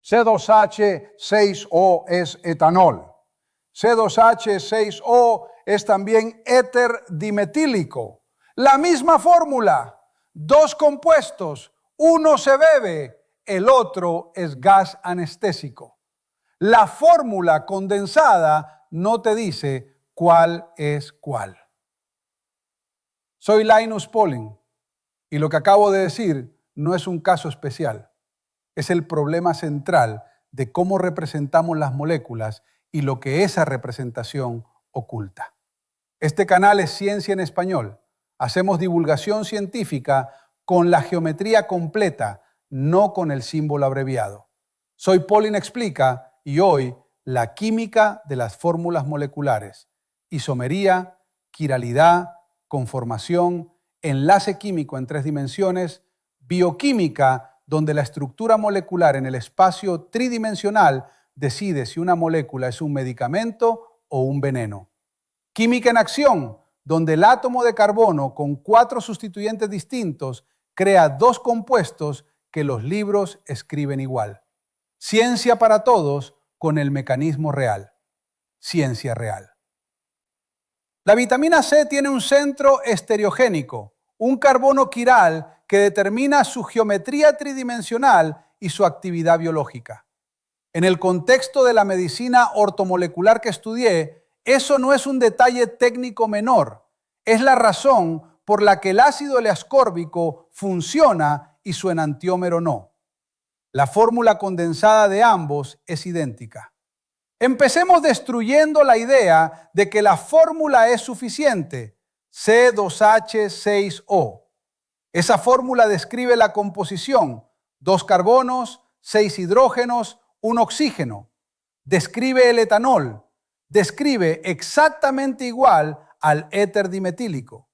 C2H6O es etanol. C2H6O es también éter dimetílico. La misma fórmula, dos compuestos, uno se bebe, el otro es gas anestésico. La fórmula condensada no te dice cuál es cuál. Soy Linus Pauling y lo que acabo de decir no es un caso especial. Es el problema central de cómo representamos las moléculas y lo que esa representación oculta. Este canal es Ciencia en Español. Hacemos divulgación científica con la geometría completa, no con el símbolo abreviado. Soy Pauling Explica y hoy la química de las fórmulas moleculares. Isomería, quiralidad, conformación, enlace químico en 3 dimensiones, bioquímica, donde la estructura molecular en el espacio tridimensional decide si una molécula es un medicamento o un veneno. Química en acción, donde el átomo de carbono con 4 sustituyentes distintos crea 2 compuestos que los libros escriben igual. Ciencia para todos con el mecanismo real. Ciencia real. La vitamina C tiene un centro estereogénico, un carbono quiral que determina su geometría tridimensional y su actividad biológica. En el contexto de la medicina ortomolecular que estudié, eso no es un detalle técnico menor. Es la razón por la que el ácido L-ascórbico funciona y su enantiómero no. La fórmula condensada de ambos es idéntica. Empecemos destruyendo la idea de que la fórmula es suficiente, C2H6O. Esa fórmula describe la composición, 2 carbonos, 6 hidrógenos, 1 oxígeno. Describe el etanol, describe exactamente igual al éter dimetílico.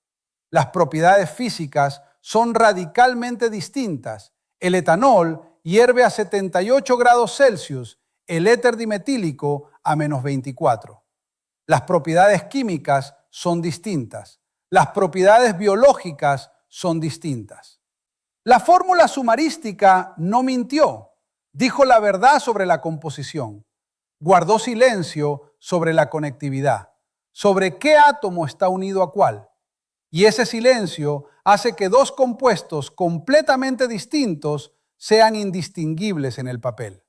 Las propiedades físicas son radicalmente distintas. El etanol hierve a 78 grados Celsius, el éter dimetílico a menos 24. Las propiedades químicas son distintas. Las propiedades biológicas son distintas. La fórmula sumarística no mintió. Dijo la verdad sobre la composición. Guardó silencio sobre la conectividad, sobre qué átomo está unido a cuál. Y ese silencio hace que 2 compuestos completamente distintos sean indistinguibles en el papel.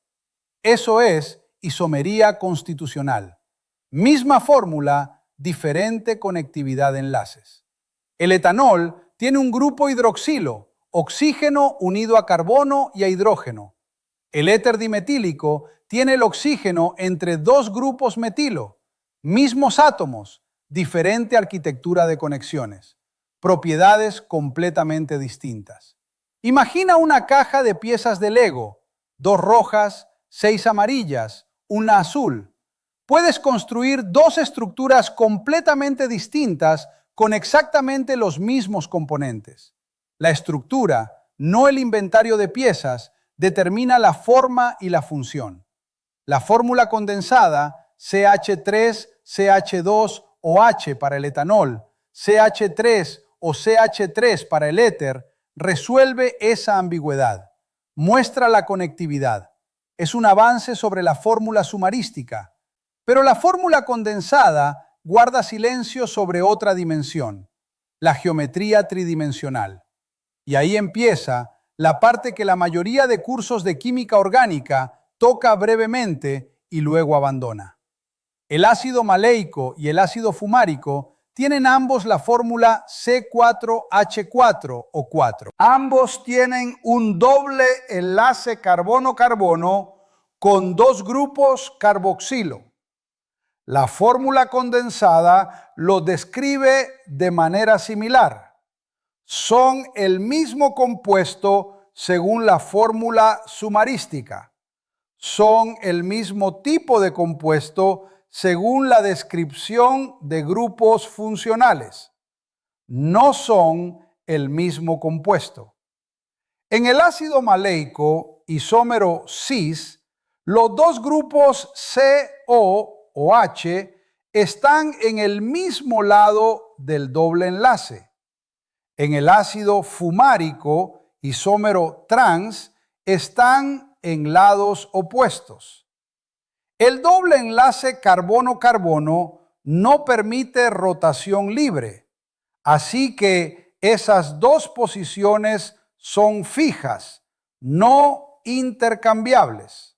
Eso es isomería constitucional. Misma fórmula, diferente conectividad de enlaces. El etanol tiene un grupo hidroxilo, oxígeno unido a carbono y a hidrógeno. El éter dimetílico tiene el oxígeno entre 2 grupos metilo, mismos átomos, diferente arquitectura de conexiones, propiedades completamente distintas. Imagina una caja de piezas de Lego, 2 rojas, 6 amarillas, una azul. Puedes construir 2 estructuras completamente distintas con exactamente los mismos componentes. La estructura, no el inventario de piezas, determina la forma y la función. La fórmula condensada, CH3, CH2 o H para el etanol, CH3 o CH3 para el éter, resuelve esa ambigüedad. Muestra la conectividad. Es un avance sobre la fórmula sumarística, pero la fórmula condensada guarda silencio sobre otra dimensión, la geometría tridimensional. Y ahí empieza la parte que la mayoría de cursos de química orgánica toca brevemente y luego abandona. El ácido maleico y el ácido fumárico tienen ambos la fórmula C4H4 o 4. Ambos tienen un doble enlace carbono-carbono con 2 grupos carboxilo. La fórmula condensada lo describe de manera similar. Son el mismo compuesto según la fórmula sumarística. Son el mismo tipo de compuesto según la descripción de grupos funcionales. No son el mismo compuesto. En el ácido maleico, isómero cis, los 2 grupos CO o H están en el mismo lado del doble enlace. En el ácido fumárico, isómero trans, están en lados opuestos. El doble enlace carbono-carbono no permite rotación libre, así que esas dos posiciones son fijas, no intercambiables.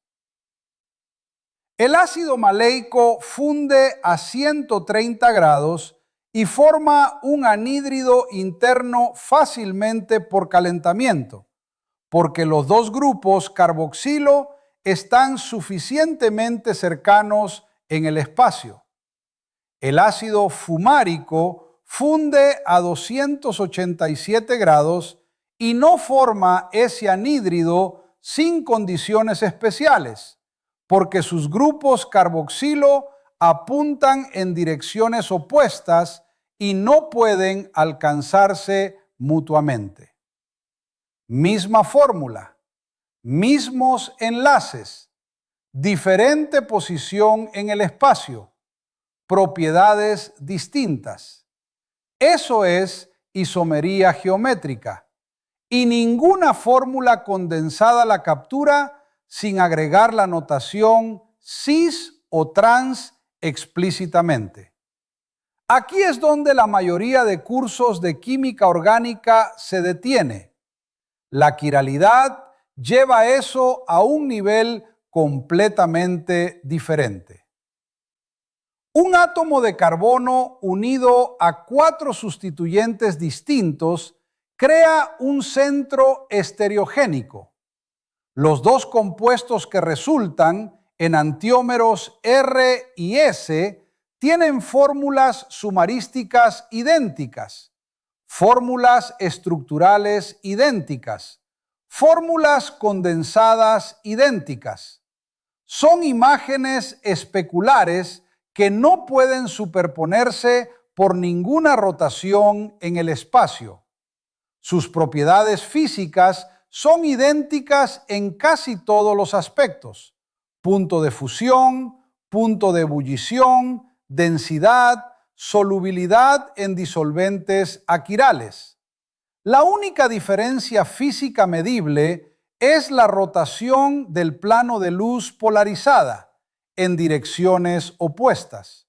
El ácido maleico funde a 130 grados y forma un anhídrido interno fácilmente por calentamiento, porque los dos grupos carboxilo están suficientemente cercanos en el espacio. El ácido fumárico funde a 287 grados y no forma ese anhídrido sin condiciones especiales, porque sus grupos carboxilo apuntan en direcciones opuestas y no pueden alcanzarse mutuamente. Misma fórmula, mismos enlaces, diferente posición en el espacio, propiedades distintas. Eso es isomería geométrica, y ninguna fórmula condensada la captura sin agregar la notación cis o trans explícitamente. Aquí es donde la mayoría de cursos de química orgánica se detiene. La quiralidad lleva eso a un nivel completamente diferente. Un átomo de carbono unido a 4 sustituyentes distintos crea un centro estereogénico. Los dos compuestos que resultan, enantiómeros R y S, tienen fórmulas sumarísticas idénticas, fórmulas estructurales idénticas, fórmulas condensadas idénticas. Son imágenes especulares que no pueden superponerse por ninguna rotación en el espacio. Sus propiedades físicas son idénticas en casi todos los aspectos: punto de fusión, punto de ebullición, densidad, solubilidad en disolventes aquirales. La única diferencia física medible es la rotación del plano de luz polarizada en direcciones opuestas.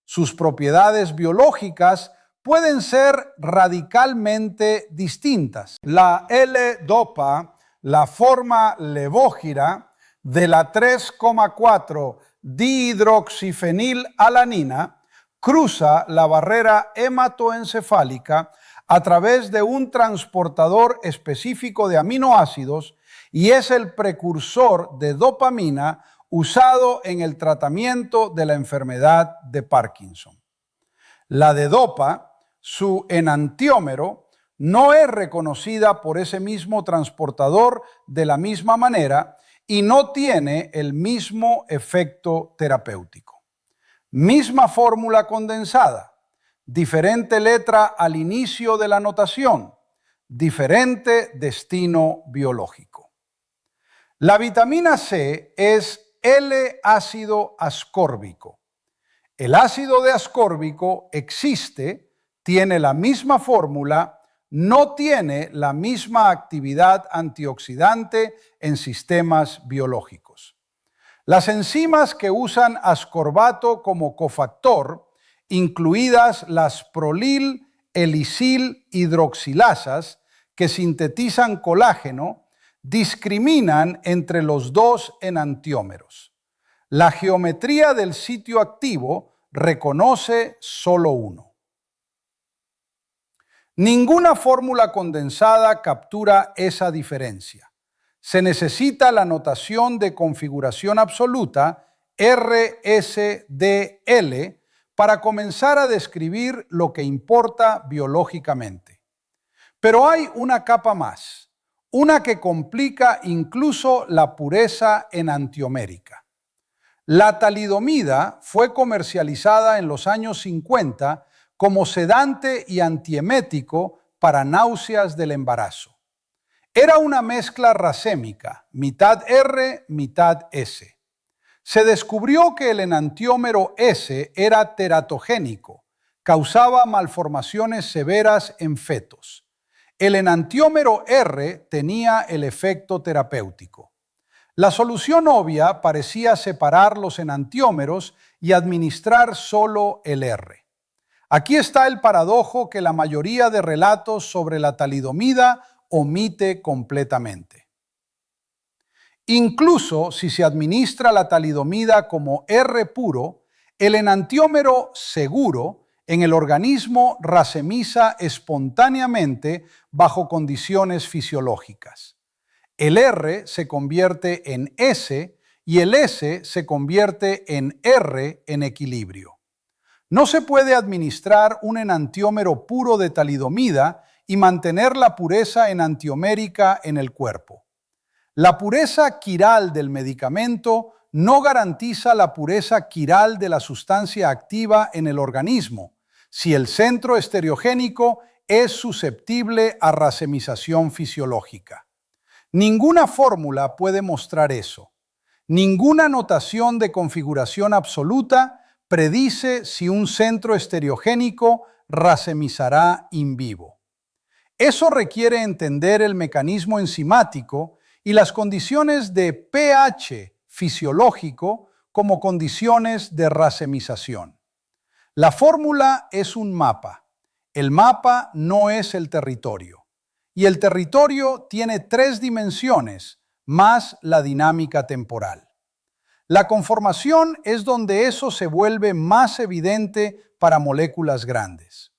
Sus propiedades biológicas pueden ser radicalmente distintas. La L-dopa, la forma levógira de la 3,4 dihidroxifenilalanina, cruza la barrera hematoencefálica a través de un transportador específico de aminoácidos y es el precursor de dopamina usado en el tratamiento de la enfermedad de Parkinson. La D-dopa, su enantiómero, no es reconocida por ese mismo transportador de la misma manera y no tiene el mismo efecto terapéutico. Misma fórmula condensada, diferente letra al inicio de la notación, diferente destino biológico. La vitamina C es L-ácido ascórbico. El ácido de ascórbico existe, tiene la misma fórmula, no tiene la misma actividad antioxidante en sistemas biológicos. Las enzimas que usan ascorbato como cofactor, incluidas las prolil, helisil hidroxilasas, que sintetizan colágeno, discriminan entre los dos enantiómeros. La geometría del sitio activo reconoce solo uno. Ninguna fórmula condensada captura esa diferencia. Se necesita la notación de configuración absoluta RSDL para comenzar a describir lo que importa biológicamente. Pero hay una capa más, una que complica incluso la pureza enantiomérica. La talidomida fue comercializada en los años 50 como sedante y antiemético para náuseas del embarazo. Era una mezcla racémica, mitad R, mitad S. Se descubrió que el enantiómero S era teratogénico, causaba malformaciones severas en fetos. El enantiómero R tenía el efecto terapéutico. La solución obvia parecía separar los enantiómeros y administrar solo el R. Aquí está el paradojo que la mayoría de relatos sobre la talidomida omite completamente. Incluso si se administra la talidomida como R puro, el enantiómero seguro en el organismo racemiza espontáneamente bajo condiciones fisiológicas. El R se convierte en S y el S se convierte en R en equilibrio. No se puede administrar un enantiómero puro de talidomida y mantener la pureza enantiomérica en el cuerpo. La pureza quiral del medicamento no garantiza la pureza quiral de la sustancia activa en el organismo, si el centro estereogénico es susceptible a racemización fisiológica. Ninguna fórmula puede mostrar eso. Ninguna notación de configuración absoluta predice si un centro estereogénico racemizará in vivo. Eso requiere entender el mecanismo enzimático y las condiciones de pH fisiológico como condiciones de racemización. La fórmula es un mapa. El mapa no es el territorio. Y el territorio tiene 3 dimensiones, más la dinámica temporal. La conformación es donde eso se vuelve más evidente para moléculas grandes.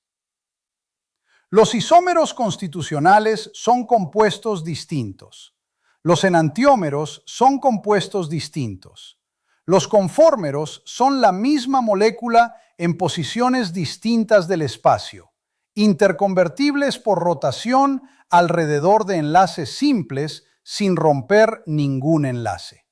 Los isómeros constitucionales son compuestos distintos. Los enantiómeros son compuestos distintos. Los conformeros son la misma molécula en posiciones distintas del espacio, interconvertibles por rotación alrededor de enlaces simples sin romper ningún enlace.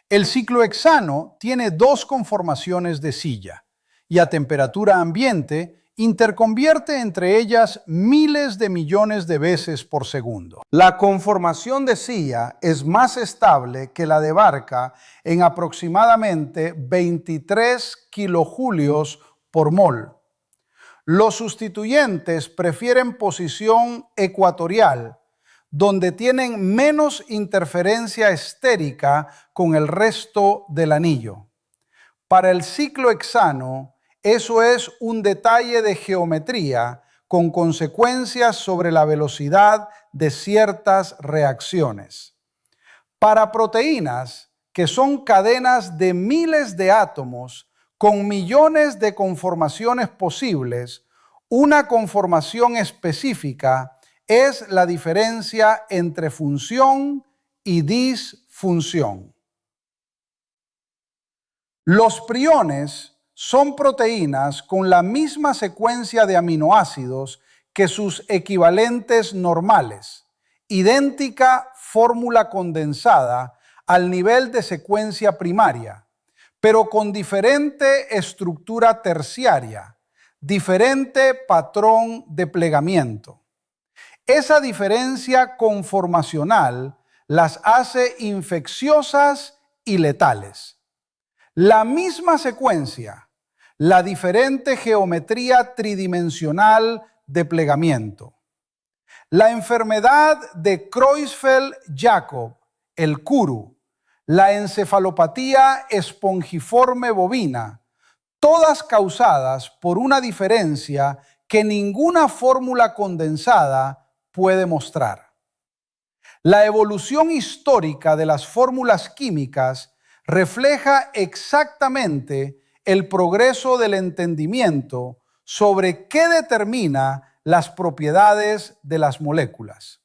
El ciclohexano tiene 2 conformaciones de silla y a temperatura ambiente interconvierte entre ellas miles de millones de veces por segundo. La conformación de silla es más estable que la de barca en aproximadamente 23 kilojulios por mol. Los sustituyentes prefieren posición ecuatorial, donde tienen menos interferencia estérica con el resto del anillo. Para el ciclohexano, eso es un detalle de geometría con consecuencias sobre la velocidad de ciertas reacciones. Para proteínas, que son cadenas de miles de átomos con millones de conformaciones posibles, una conformación específica es la diferencia entre función y disfunción. Los priones son proteínas con la misma secuencia de aminoácidos que sus equivalentes normales, idéntica fórmula condensada al nivel de secuencia primaria, pero con diferente estructura terciaria, diferente patrón de plegamiento. Esa diferencia conformacional las hace infecciosas y letales. La misma secuencia, la diferente geometría tridimensional de plegamiento. La enfermedad de Creutzfeldt-Jakob, el CURU, la encefalopatía espongiforme bovina, todas causadas por una diferencia que ninguna fórmula condensada puede mostrar. La evolución histórica de las fórmulas químicas refleja exactamente el progreso del entendimiento sobre qué determina las propiedades de las moléculas.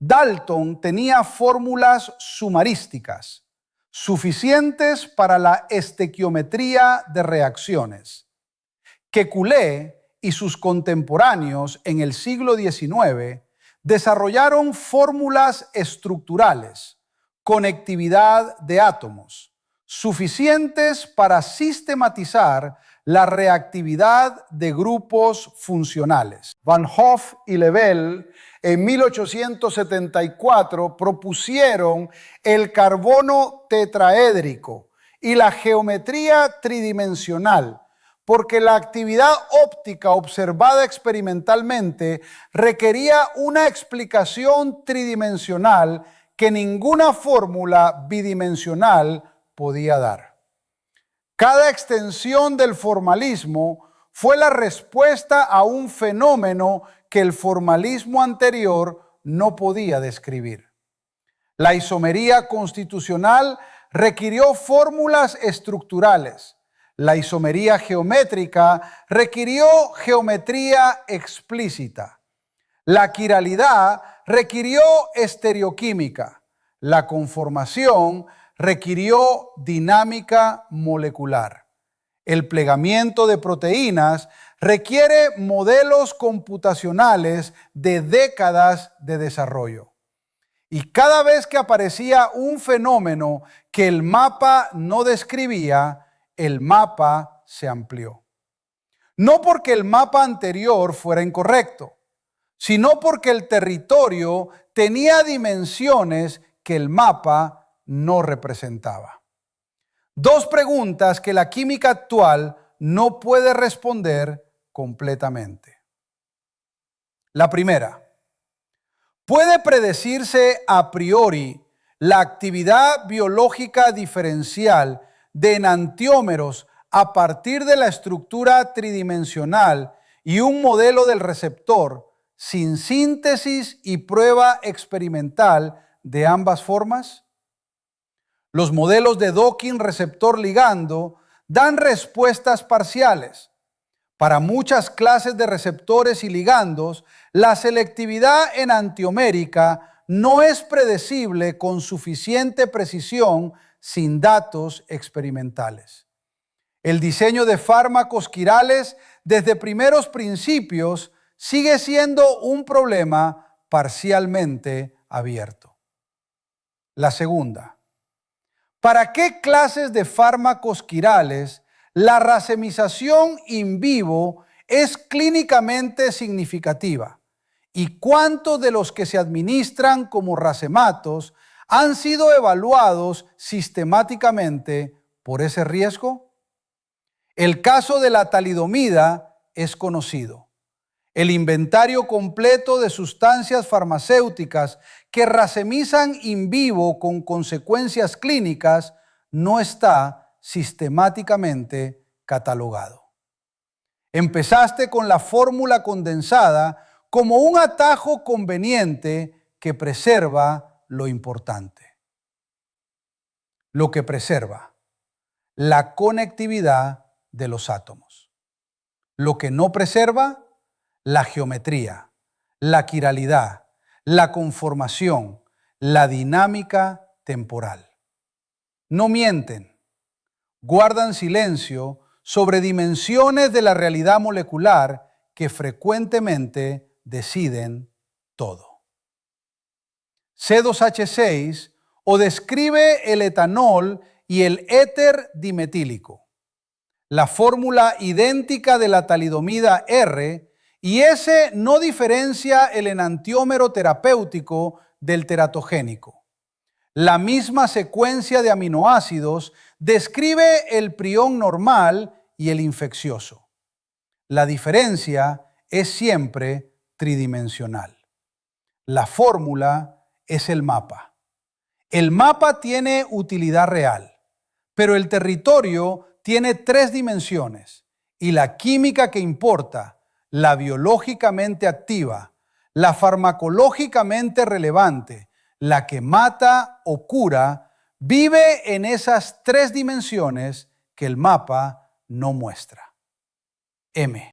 Dalton tenía fórmulas sumarísticas, suficientes para la estequiometría de reacciones. Kekulé y sus contemporáneos en el siglo XIX desarrollaron fórmulas estructurales, conectividad de átomos, suficientes para sistematizar la reactividad de grupos funcionales. Van Hoff y Lebel en 1874 propusieron el carbono tetraédrico y la geometría tridimensional, porque la actividad óptica observada experimentalmente requería una explicación tridimensional que ninguna fórmula bidimensional podía dar. Cada extensión del formalismo fue la respuesta a un fenómeno que el formalismo anterior no podía describir. La isomería constitucional requirió fórmulas estructurales. La isomería geométrica requirió geometría explícita. La quiralidad requirió estereoquímica. La conformación requirió dinámica molecular. El plegamiento de proteínas requiere modelos computacionales de décadas de desarrollo. Y cada vez que aparecía un fenómeno que el mapa no describía, el mapa se amplió. No porque el mapa anterior fuera incorrecto, sino porque el territorio tenía dimensiones que el mapa no representaba. Dos preguntas que la química actual no puede responder completamente. La primera, ¿puede predecirse a priori la actividad biológica diferencial de enantiómeros a partir de la estructura tridimensional y un modelo del receptor sin síntesis y prueba experimental de ambas formas? Los modelos de docking receptor-ligando dan respuestas parciales. Para muchas clases de receptores y ligandos, la selectividad enantiomérica no es predecible con suficiente precisión sin datos experimentales. El diseño de fármacos quirales desde primeros principios sigue siendo un problema parcialmente abierto. La segunda, ¿para qué clases de fármacos quirales la racemización in vivo es clínicamente significativa? ¿Y cuántos de los que se administran como racematos han sido evaluados sistemáticamente por ese riesgo? El caso de la talidomida es conocido. El inventario completo de sustancias farmacéuticas que racemizan in vivo con consecuencias clínicas no está sistemáticamente catalogado. Empezaste con la fórmula condensada como un atajo conveniente que preserva lo importante. Lo que preserva la conectividad de los átomos. Lo que no preserva la geometría, la quiralidad, la conformación, la dinámica temporal. No mienten, guardan silencio sobre dimensiones de la realidad molecular que frecuentemente deciden todo. C2H6 o describe el etanol y el éter dimetílico, la fórmula idéntica de la talidomida R, y ese no diferencia el enantiómero terapéutico del teratogénico. La misma secuencia de aminoácidos describe el prión normal y el infeccioso. La diferencia es siempre tridimensional. La fórmula es el mapa. El mapa tiene utilidad real, pero el territorio tiene 3 dimensiones y la química que importa, la biológicamente activa, la farmacológicamente relevante, la que mata o cura, vive en esas 3 dimensiones que el mapa no muestra. M.